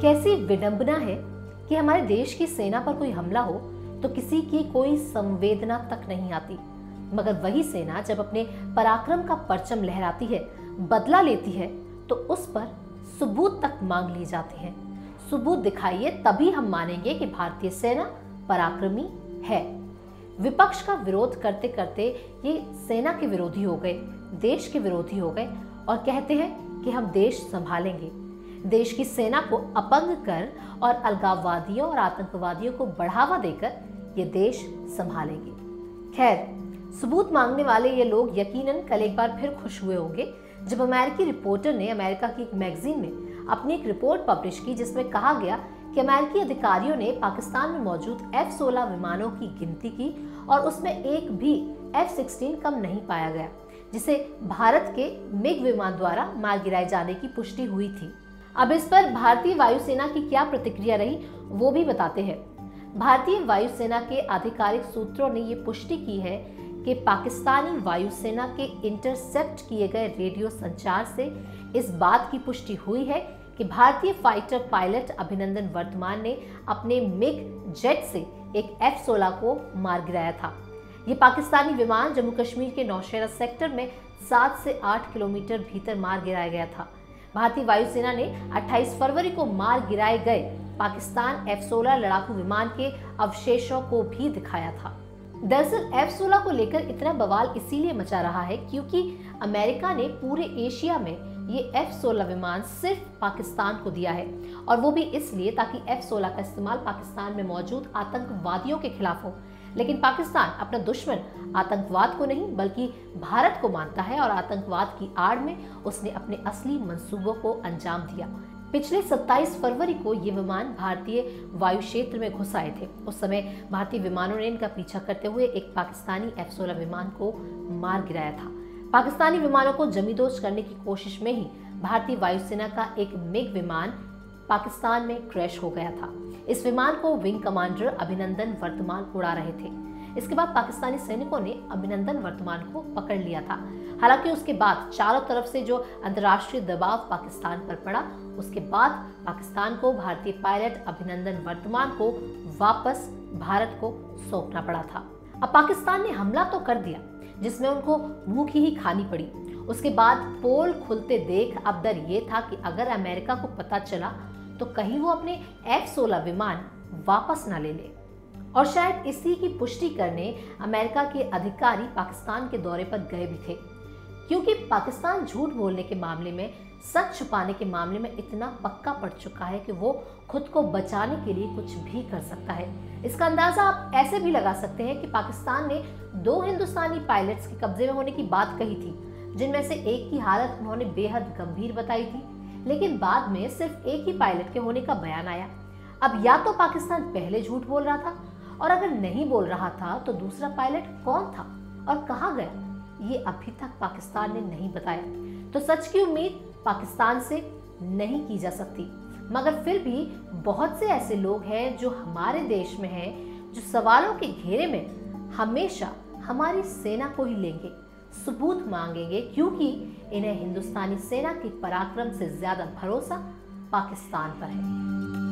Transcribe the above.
कैसी विडंबना है कि हमारे देश की सेना पर कोई हमला हो तो किसी की कोई संवेदना तक नहीं आती, मगर वही सेना जब अपने पराक्रम का परचम लहराती है, बदला लेती है, तो उस पर सबूत तक मांग ली जाती है। सबूत दिखाइए, तभी हम मानेंगे कि भारतीय सेना पराक्रमी है। विपक्ष का विरोध करते करते ये सेना के विरोधी हो गए, देश के विरोधी हो गए और कहते हैं कि हम देश संभालेंगे। देश की सेना को अपंग कर और अलगाववादियों और आतंकवादियों को बढ़ावा देकर ये देश संभालेंगे। खैर, सबूत मांगने वाले ये लोग यकीनन कल एक बार फिर खुश हुए होंगे जब अमेरिकी रिपोर्टर ने अमेरिका की एक मैगजीन में अपनी एक रिपोर्ट पब्लिश की, जिसमें कहा गया कि अमेरिकी अधिकारियों ने पाकिस्तान में मौजूद F-16 विमानों की गिनती की और उसमें एक भी F-16 कम नहीं पाया गया, जिसे भारत के मिग विमान द्वारा मार गिराए जाने की पुष्टि हुई थी। अब इस पर भारतीय वायुसेना की क्या प्रतिक्रिया रही वो भी बताते हैं। भारतीय वायुसेना के आधिकारिक सूत्रों ने ये पुष्टि की है कि पाकिस्तानी वायुसेना के इंटरसेप्ट किए गए रेडियो संचार से इस बात की पुष्टि हुई है कि भारतीय फाइटर पायलट अभिनंदन वर्तमान ने अपने मिग जेट से एक F-16 को मार गिराया था। ये पाकिस्तानी विमान जम्मू कश्मीर के नौशेरा सेक्टर में 7 से 8 किलोमीटर भीतर मार गिराया गया था। भारतीय वायुसेना ने 28 फरवरी को मार गिराए गए पाकिस्तान F-16 लड़ाकू विमान के अवशेषों को भी दिखाया था। दरअसल F-16 को लेकर इतना बवाल इसीलिए मचा रहा है क्योंकि अमेरिका ने पूरे एशिया में ये F-16 विमान सिर्फ पाकिस्तान को दिया है, और वो भी इसलिए ताकि F-16 का इस्तेमाल पाकिस्तान में मौजूद आतंकवादियों के खिलाफ हो। लेकिन पाकिस्तान अपना दुश्मन आतंकवाद को नहीं बल्कि भारत को मानता है और आतंकवाद की आड़ में उसने अपने असली मंसूबों को अंजाम दिया। पिछले 27 फरवरी को ये विमान भारतीय वायु क्षेत्र में घुस आए थे। उस समय भारतीय विमानों ने इनका पीछा करते हुए एक पाकिस्तानी F-16 विमान को मार गिराया था। पाकिस्तानी विमानों को जमींदोज करने की कोशिश में ही भारतीय वायुसेना का एक मिग विमान पाकिस्तान में क्रैश हो गया था। इस विमान को विंग कमांडर अभिनंदन वर्तमान उड़ा रहे थे। इसके बाद पाकिस्तानी सैनिकों ने अभिनंदन वर्तमान को पकड़ लिया था। हालांकि उसके बाद चारों तरफ से जो अंतर्राष्ट्रीय दबाव पाकिस्तान पर पड़ा, उसके बाद पाकिस्तान को भारतीय पायलट अभिनंदन वर्तमान को वापस भारत को सौंपना पड़ा था। अब पाकिस्तान ने हमला तो कर दिया, जिसमें उनको मुंह की ही खानी पड़ी। उसके बाद पोल खुलते देख अब डर ये था कि अगर अमेरिका को पता चला तो कहीं वो अपने F-16 विमान वापस ना ले ले। और शायद इसी की पुष्टि करने अमेरिका के अधिकारी पाकिस्तान के दौरे पर गए भी थे, क्योंकि पाकिस्तान झूठ बोलने के मामले में, सच छुपाने के मामले में इतना पक्का पड़ चुका है कि वो खुद को बचाने के लिए कुछ भी कर सकता है। इसका अंदाजा आप ऐसे भी लगा सकते हैं कि पाकिस्तान ने 2 हिंदुस्तानी पायलट्स के कब्जे में होने की बात कही थी, जिनमें से एक की हालत उन्होंने बेहद गंभीर बताई थी, लेकिन बाद में सिर्फ एक ही पायलट के होने का बयान आया। अब या तो पाकिस्तान पहले झूठ बोल रहा था, और अगर नहीं बोल रहा था तो दूसरा पायलट कौन था और कहां गया, ये अभी तक पाकिस्तान ने नहीं बताया। तो सच की उम्मीद पाकिस्तान से नहीं की जा सकती, मगर फिर भी बहुत से ऐसे लोग हैं जो हमारे देश में हैं, जो सवालों के घेरे में हमेशा हमारी सेना को ही लेंगे, सबूत मांगेंगे, क्योंकि इन्हें हिंदुस्तानी सेना के पराक्रम से ज्यादा भरोसा पाकिस्तान पर है।